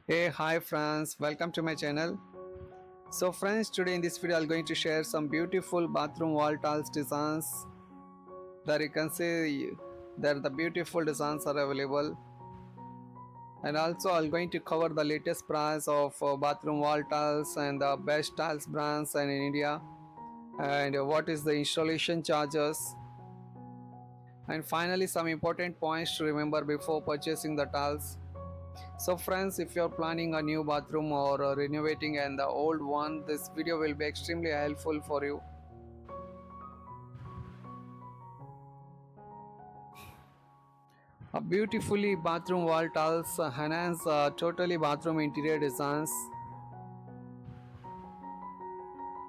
Hey, hi friends, welcome to my channel. So friends, today in this video I'm going to share some beautiful bathroom wall tiles designs that you can see that the beautiful designs are available, and also I'm going to cover the latest price of bathroom wall tiles and the best tiles brands in India, and what is the installation charges, and finally some important points to remember before purchasing the tiles. So friends, if you're planning a new bathroom or renovating and the old one, this video will be extremely helpful for you. A beautifully bathroom wall tiles enhance totally bathroom interior designs,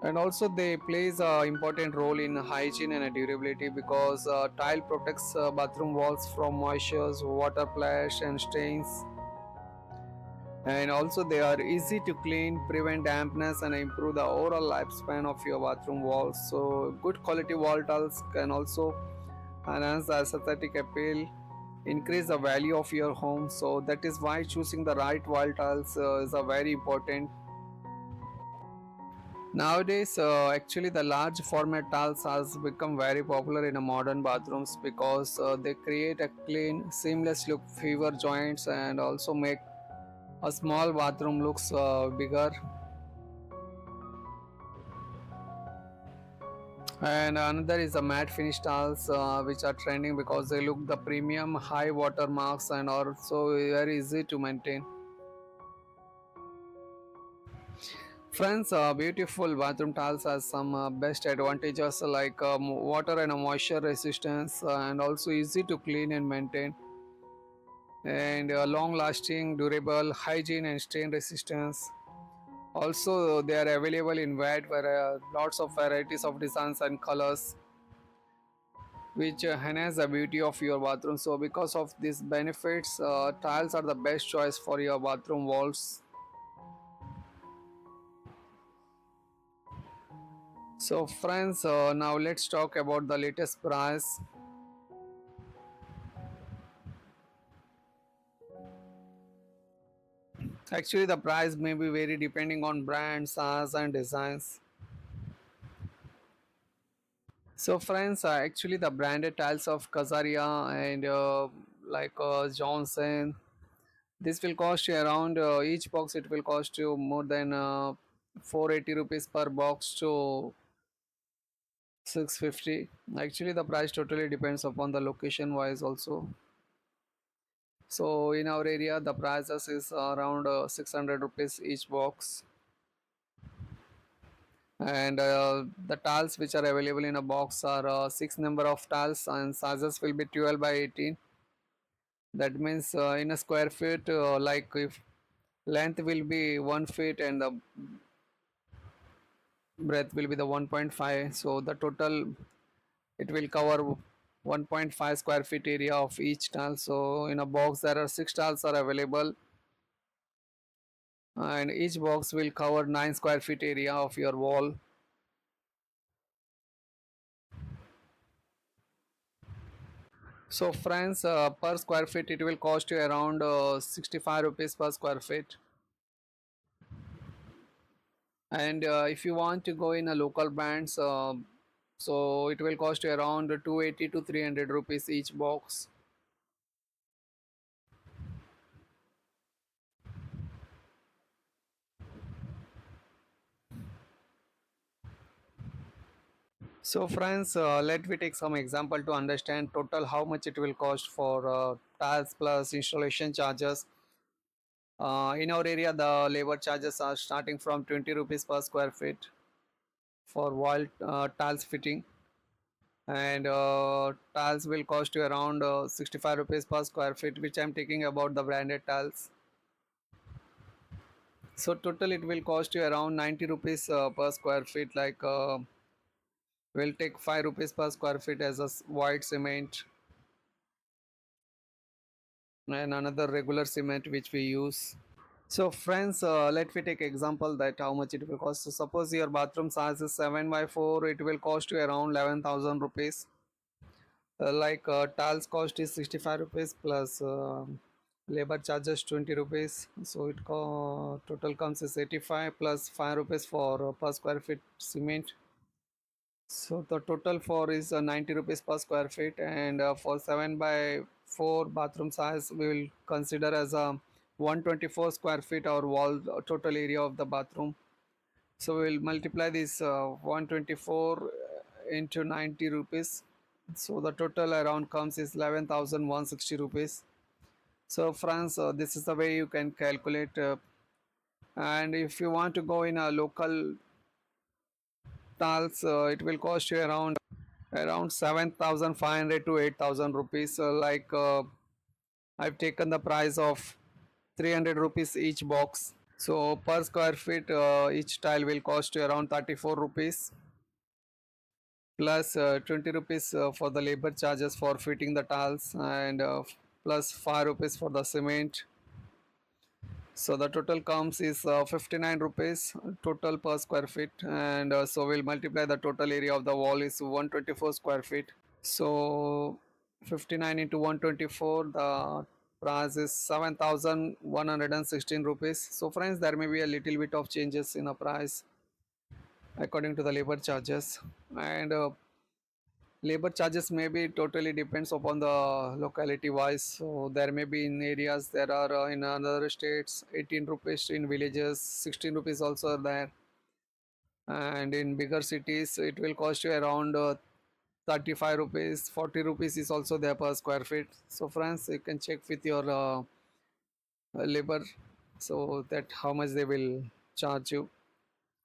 and also they plays a important role in hygiene and durability because tile protects bathroom walls from moisture, water splash and stains, and also they are easy to clean, prevent dampness and improve the overall lifespan of your bathroom walls. So good quality wall tiles can also enhance the aesthetic appeal, increase the value of your home. So that is why choosing the right wall tiles is a very important. Nowadays actually the large format tiles has become very popular in a modern bathrooms because they create a clean seamless look, fewer joints, and also make a small bathroom looks bigger. And another is the matte finish tiles, which are trending because they look the premium, high water marks, and also very easy to maintain. Friends, beautiful bathroom tiles has some best advantages like water and moisture resistance, and also easy to clean and maintain, and long lasting, durable, hygiene and stain resistance. Also, they are available in wide, lots of varieties of designs and colors, which enhance the beauty of your bathroom. So because of these benefits, tiles are the best choice for your bathroom walls. So friends, now let's talk about the latest price. Actually the price may be vary depending on brand, size and designs. So friends, actually the branded tiles of Kajaria and Johnson, this will cost you around each box it will cost you more than 480 rupees per box to 650. Actually the price totally depends upon the location wise also. So in our area the prices is around 600 rupees each box, and the tiles which are available in a box are six number of tiles and sizes will be 12 by 18. That means in a square feet, like if length will be 1 feet and the breadth will be the 1.5, so the total it will cover 1.5 square feet area of each tile. So in a box there are six tiles are available, and each box will cover 9 square feet area of your wall. So friends, per square feet it will cost you around 65 rupees per square feet, and if you want to go in a local brands, so it will cost you around 280 to 300 rupees each box. So friends, let me take some example to understand total how much it will cost for tiles plus installation charges. In our area the labor charges are starting from 20 rupees per square feet for wall tiles fitting, and tiles will cost you around 65 rupees per square feet, which I'm taking about the branded tiles. So total it will cost you around 90 rupees per square feet, like we'll take 5 rupees per square feet as a white cement and another regular cement which we use. So friends, let me take example that how much it will cost. So suppose your bathroom size is 7 by 4, it will cost you around 11,000 rupees. Tiles cost is 65 rupees plus labor charges 20 rupees, so total comes is 85 plus 5 rupees for per square feet cement. So the total for is 90 rupees per square feet, and for 7 by 4 bathroom size we will consider as a 124 square feet or wall total area of the bathroom. So we will multiply this 124 into 90 rupees. So the total around comes is 11,160 rupees. So friends, this is the way you can calculate. And if you want to go in a local tiles, it will cost you around 7,500 to 8,000 rupees. I've taken the price of 300 rupees each box. So per square feet, each tile will cost you around 34 rupees plus 20 rupees for the labor charges for fitting the tiles, and plus 5 rupees for the cement. So the total comes is 59 rupees total per square feet, and so we'll multiply the total area of the wall is 124 square feet. So 59 into 124, the price is 7,116 rupees. So friends, there may be a little bit of changes in the price according to the labor charges, and labor charges may be totally depends upon the locality wise. So there may be in areas there are in other states 18 rupees, in villages 16 rupees also are there, and in bigger cities it will cost you around 35 rupees, 40 rupees is also there per square feet. So friends, you can check with your labor, so that how much they will charge you.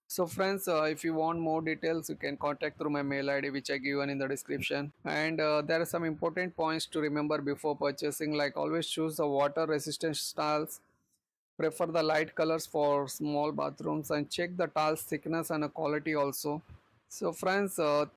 So friends, if you want more details, you can contact through my mail ID which I given in the description. And there are some important points to remember before purchasing, like always choose the water resistant tiles, prefer the light colors for small bathrooms, and check the tiles thickness and quality also. So friends,